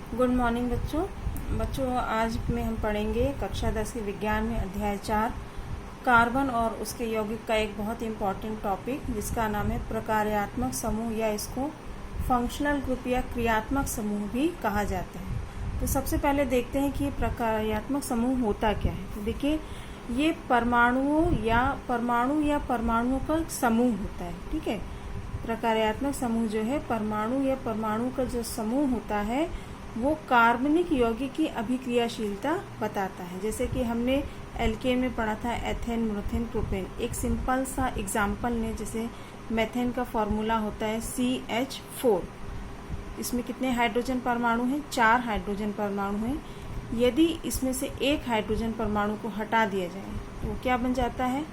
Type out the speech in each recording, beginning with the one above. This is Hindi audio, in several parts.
गुड मॉर्निंग बच्चों आज में हम पढ़ेंगे कक्षा 10 के विज्ञान में अध्याय 4 कार्बन और उसके यौगिक का एक बहुत इम्पॉर्टेंट टॉपिक जिसका नाम है प्रकार्यात्मक समूह या इसको फंक्शनल ग्रुप या क्रियात्मक समूह भी कहा जाता है। तो सबसे पहले देखते हैं कि ये प्रकार्यात्मक समूह होता क्या है। तो देखिए ये परमाणुओं या परमाणुओं का समूह होता है। ठीक है, प्रकार्यात्मक समूह जो है परमाणु या परमाणु का जो समूह होता है वो कार्बनिक यौगिक की अभिक्रियाशीलता बताता है। जैसे कि हमने एल्केन में पढ़ा था एथेन, मीथेन, प्रोपेन। एक सिंपल सा एग्जाम्पल ने, जैसे मेथेन का फॉर्मूला होता है CH4। इसमें कितने हाइड्रोजन परमाणु हैं? 4 हाइड्रोजन परमाणु हैं। यदि इसमें से एक हाइड्रोजन परमाणु को हटा दिया जाए तो वो क्या बन जाता है?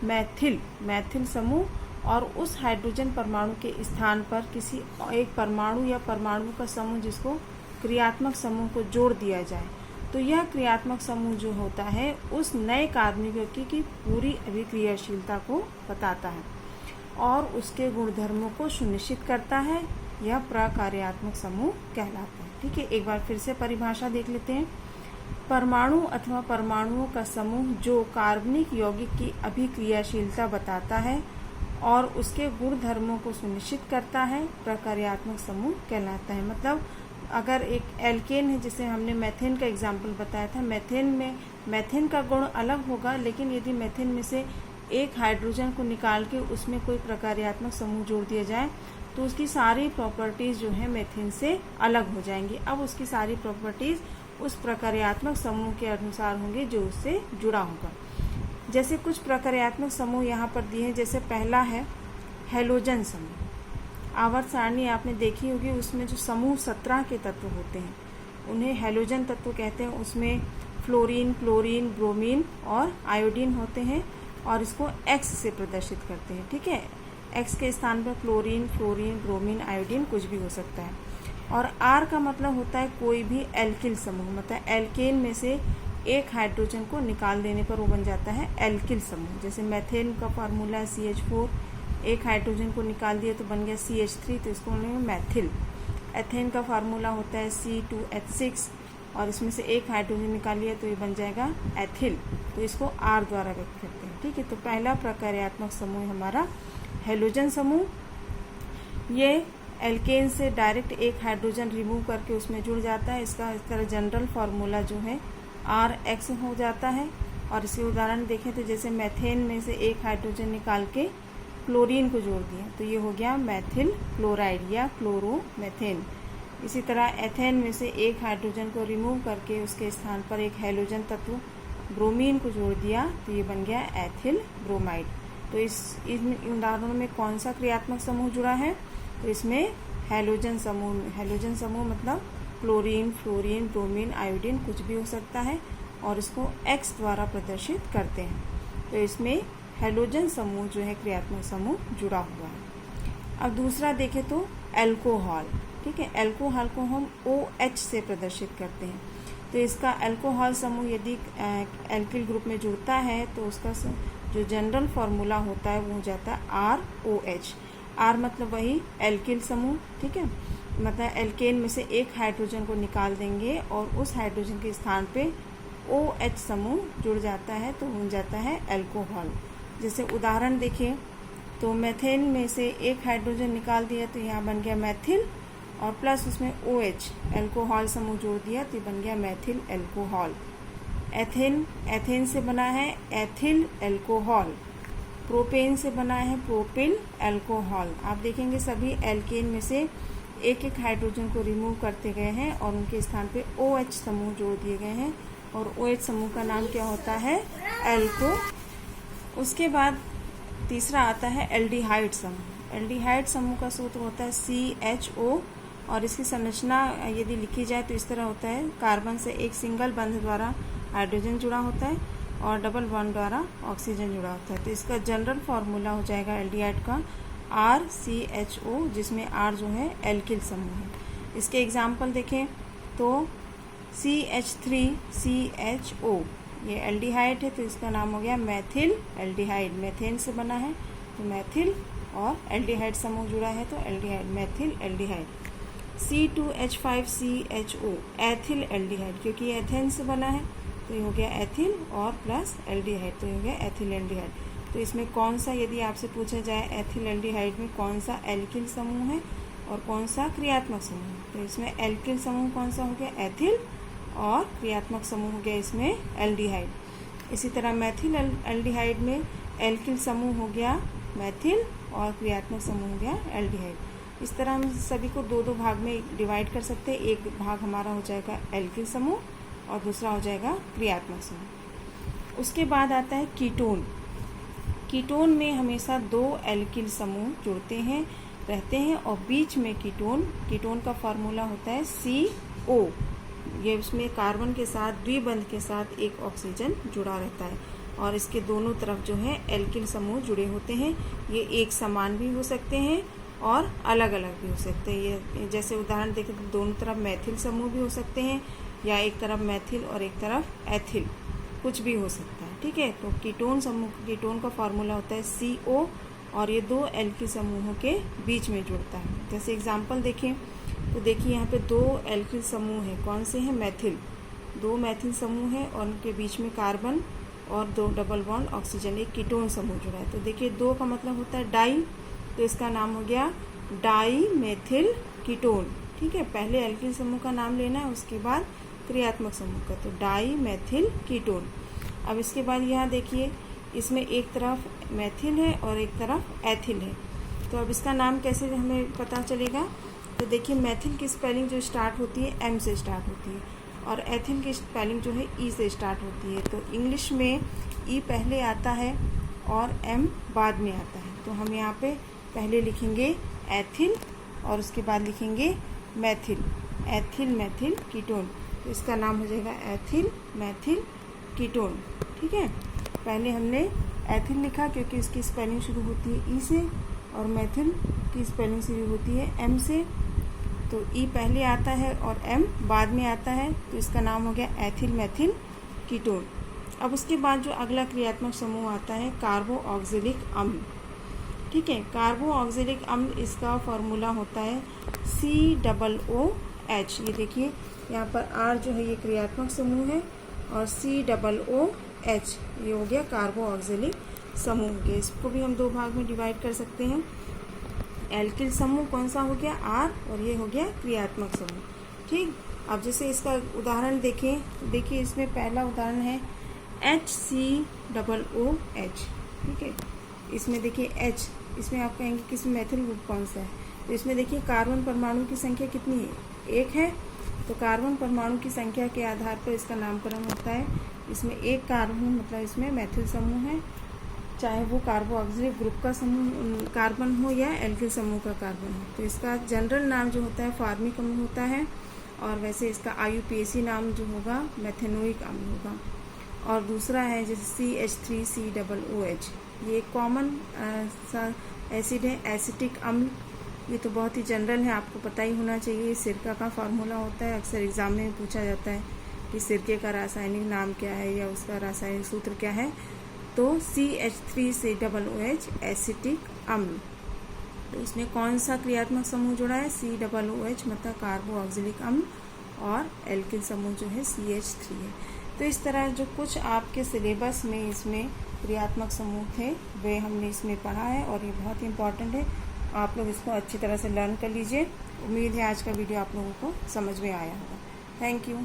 मैथिल समूह। और उस हाइड्रोजन परमाणु के स्थान पर किसी एक परमाणु या परमाणु का समूह जिसको क्रियात्मक समूह को जोड़ दिया जाए तो यह क्रियात्मक समूह जो होता है उस नए कार्बनिक यौगिक की पूरी अभिक्रियाशीलता को बताता है और उसके गुणधर्मों को सुनिश्चित करता है। यह प्रकार्यात्मक समूह कहलाता है। ठीक है, एक बार फिर से परिभाषा देख लेते हैं। परमाणु अथवा परमाणुओं का समूह जो कार्बनिक यौगिक की अभिक्रियाशीलता बताता है और उसके गुणधर्मों को सुनिश्चित करता है, प्रकार्यात्मक समूह कहलाता है। मतलब अगर एक एल्केन है, जिसे हमने मेथेन का एग्जाम्पल बताया था, मेथेन का गुण अलग होगा, लेकिन यदि मेथेन में से एक हाइड्रोजन को निकाल के उसमें कोई प्रकार्यात्मक समूह जोड़ दिया जाए तो उसकी सारी प्रॉपर्टीज जो है मेथेन से अलग हो जाएंगी। अब उसकी सारी प्रॉपर्टीज उस प्रकार्यात्मक समूह के अनुसार होंगे जो उससे जुड़ा होगा। जैसे कुछ प्रकार्यात्मक समूह यहाँ पर दिए हैं। जैसे पहला है हैलोजन समूह। आवर्त सारणी आपने देखी होगी, उसमें जो समूह 17 के तत्व होते हैं उन्हें हैलोजन तत्व कहते हैं। उसमें फ्लोरीन, क्लोरीन, ब्रोमीन और आयोडीन होते हैं और इसको X से प्रदर्शित करते हैं। ठीक है, X के स्थान पर क्लोरीन, फ्लोरीन, ब्रोमीन, आयोडीन कुछ भी हो सकता है। और R का मतलब होता है कोई भी एल्किल समूह। मतलब एल्केन में से एक हाइड्रोजन को निकाल देने पर वो बन जाता है एल्किल समूह। जैसे मेथेन का फार्मूला है CH4, एक हाइड्रोजन को निकाल दिया तो बन गया CH3, तो इसको बोलेंगे मैथिल। एथेन का फार्मूला होता है C2H6 और इसमें से एक हाइड्रोजन निकाल लिया तो ये बन जाएगा एथिल, तो इसको R द्वारा व्यक्त करते हैं। ठीक है, तो पहला प्रकार्यात्मक समूह हमारा हैलोजन समूह। ये एल्केन से डायरेक्ट एक हाइड्रोजन रिमूव करके उसमें जुड़ जाता है। इसका इस तरह जनरल फार्मूला जो है RX हो जाता है। और इसके उदाहरण देखें तो जैसे मेथेन में से एक हाइड्रोजन निकाल के क्लोरीन को जोड़ दिया तो ये हो गया मैथिल क्लोराइड या क्लोरोमेथेन। इसी तरह एथेन में से एक हाइड्रोजन को रिमूव करके उसके स्थान पर एक हैलोजन तत्व ब्रोमीन को जोड़ दिया तो ये बन गया एथिल ब्रोमाइड। तो इन उदाहरणों में कौन सा क्रियात्मक समूह जुड़ा है? तो इसमें हैलोजन समूह मतलब क्लोरीन, फ्लोरीन, ब्रोमीन, आयोडीन कुछ भी हो सकता है और इसको X द्वारा प्रदर्शित करते हैं। तो इसमें हैलोजन समूह जो है क्रियात्मक समूह जुड़ा हुआ है। अब दूसरा देखें तो एल्कोहल। ठीक है, एल्कोहल को हम OH से प्रदर्शित करते हैं। तो इसका एल्कोहल समूह यदि एल्किल ग्रुप में जुड़ता है तो उसका जो जनरल फार्मूला होता है वो हो जाता है ROH। R मतलब वही एल्किल समूह। ठीक है, मतलब एल्केन में से एक हाइड्रोजन को निकाल देंगे और उस हाइड्रोजन के स्थान पे OH समूह जुड़ जाता है तो हो जाता है एल्कोहल। जैसे उदाहरण देखें तो मेथेन में से एक हाइड्रोजन निकाल दिया तो यहाँ बन गया मैथिल और प्लस उसमें OH एल्कोहल समूह जोड़ दिया तो बन गया मैथिल एल्कोहल। एथेन से बना है एथिल एल्कोहल। प्रोपेन से बना है प्रोपिल एल्कोहल। आप देखेंगे सभी एल्केन में से एक एक हाइड्रोजन को रिमूव करते गए हैं और उनके स्थान पे OH समूह जोड़ दिए गए हैं और OH समूह का नाम क्या होता है? एल्को। उसके बाद तीसरा आता है एल्डिहाइड समूह। एल्डिहाइड समूह का सूत्र होता है CHO और इसकी संरचना यदि लिखी जाए तो इस तरह होता है। कार्बन से एक सिंगल बंध द्वारा हाइड्रोजन जुड़ा होता है और डबल बॉन्ड द्वारा ऑक्सीजन जुड़ा होता है। तो इसका जनरल फार्मूला हो जाएगा एल्डिहाइड का RCHO, जिसमें R जो है एल्किल समूह है। इसके एग्जाम्पल देखें तो CH3CHO ये एल्डिहाइड है तो इसका नाम हो गया मैथिल एल्डिहाइड। मेथेन से बना है तो मैथिल और एल्डिहाइड समूह जुड़ा है तो aldehyde, Maithil aldehyde. C2H5CHO ethyl aldehyde, क्योंकि ये एथेन से बना है तो ये हो गया एथिल और प्लस एल्डिहाइड, तो ये हो गया एथिल एल्डिहाइड। तो इसमें कौन सा, यदि आपसे पूछा जाए एथिल एल्डिहाइड में कौन सा एल्किल समूह है और कौन सा क्रियात्मक समूह है, तो इसमें एल्किल समूह कौन सा हो गया एथिल और क्रियात्मक समूह हो गया इसमें एल्डिहाइड। इसी तरह मैथिल एल्डिहाइड में एल्किल समूह हो गया मैथिल और क्रियात्मक समूह हो गया एल्डिहाइड। इस तरह हम सभी को दो दो भाग में डिवाइड कर सकते हैं। एक भाग हमारा हो जाएगा एल्किल समूह और दूसरा हो जाएगा क्रियात्मक समूह। उसके बाद आता है कीटोन। कीटोन में हमेशा दो एल्किल समूह जुड़ते हैं रहते हैं और बीच में कीटोन का फार्मूला होता है CO। ये उसमें कार्बन के साथ द्विबंध के साथ एक ऑक्सीजन जुड़ा रहता है और इसके दोनों तरफ जो है एल्किल समूह जुड़े होते हैं। ये एक समान भी हो सकते हैं और अलग अलग भी हो सकते हैं। ये जैसे उदाहरण देखें तो दोनों तरफ मैथिल समूह भी हो सकते हैं या एक तरफ मैथिल और एक तरफ एथिल, कुछ भी हो सकता है। ठीक है, तो कीटोन का फार्मूला होता है CO और ये दो एल्किल समूहों के बीच में जुड़ता है। जैसे एग्जाम्पल देखें तो देखिए यहाँ पे दो एल्किल समूह है, कौन से हैं मैथिल, दो मैथिल समूह है और उनके बीच में कार्बन और दो डबल बॉन्ड ऑक्सीजन, एक कीटोन समूह जुड़ा है। तो देखिए दो का मतलब होता है डाई, तो इसका नाम हो गया डाई मेथिल कीटोन। ठीक है, पहले एल्किल समूह का नाम लेना है उसके बाद क्रियात्मक समूह का, तो डाई मेथिल कीटोन। अब इसके बाद यहाँ देखिए इसमें एक तरफ मैथिल है और एक तरफ एथिल है, तो अब इसका नाम कैसे हमें पता चलेगा। तो देखिए मैथिल की स्पेलिंग जो स्टार्ट होती है M से स्टार्ट होती है और एथिल की स्पेलिंग जो है E से स्टार्ट होती है। तो इंग्लिश में E पहले आता है और M बाद में आता है, तो हम यहाँ पे पहले लिखेंगे एथिल और उसके बाद लिखेंगे मैथिल, एथिल मैथिल कीटोन। तो इसका नाम हो जाएगा एथिल मैथिल कीटोन। ठीक है, पहले हमने एथिल लिखा क्योंकि इसकी स्पेलिंग शुरू होती है E से और मैथिल की स्पेलिंग शुरू होती है M से, तो E पहले आता है और M बाद में आता है, तो इसका नाम हो गया एथिल मैथिल कीटोन। अब उसके बाद जो अगला क्रियात्मक समूह आता है कार्बो ऑक्जेलिक अम्ल। ठीक है, कार्बो ऑक्जेलिक अम्ल, इसका फॉर्मूला होता है COOH। ये देखिए यहाँ पर R जो है ये क्रियात्मक समूह है और COOH ये हो गया कार्बो ऑक्जेलिक समूह हो गया। इसको भी हम दो भाग में डिवाइड कर सकते हैं। एल्किल समूह कौन सा हो गया R और ये हो गया क्रियात्मक समूह। ठीक, अब जैसे इसका उदाहरण देखें तो देखिए इसमें पहला उदाहरण है HCOOH। ठीक है, इसमें देखिए H, इसमें आप कहेंगे कि इसमें मैथिल ग्रुप कौन सा है, तो इसमें देखिए कार्बन परमाणु की संख्या कितनी है, एक है, तो कार्बन परमाणु की संख्या के आधार पर इसका नामकरण होता है। इसमें एक कार्बन मतलब इसमें मैथिल समूह है, चाहे वो कार्बो ऑक्सिलिक ग्रुप का समूह कार्बन हो या एल्किल समूह का कार्बन हो। तो इसका जनरल नाम जो होता है फार्मिक अम्ल होता है और वैसे इसका IUPAC नाम जो होगा मेथेनोइक अम्ल होगा। और दूसरा है जैसे CH3COOH, ये कॉमन सा एसिड है, एसिटिक अम्ल। ये तो बहुत ही जनरल है, आपको पता ही होना चाहिए। सिरका का फार्मूला होता है, अक्सर एग्जाम में पूछा जाता है कि सिरके का रासायनिक नाम क्या है या उसका रासायनिक सूत्र क्या है, तो CH3COOH एसिटिक अम्ल। तो इसमें कौन सा क्रियात्मक समूह जुड़ा है, COOH मतलब कार्बो ऑक्सिलिक अम्ल और एल्किल समूह जो है CH3 है। तो इस तरह जो कुछ आपके सिलेबस में इसमें क्रियात्मक समूह थे वे हमने इसमें पढ़ा है और ये बहुत ही इम्पॉर्टेंट है। आप लोग इसको अच्छी तरह से लर्न कर लीजिए। उम्मीद है आज का वीडियो आप लोगों को समझ में आया होगा। Thank you.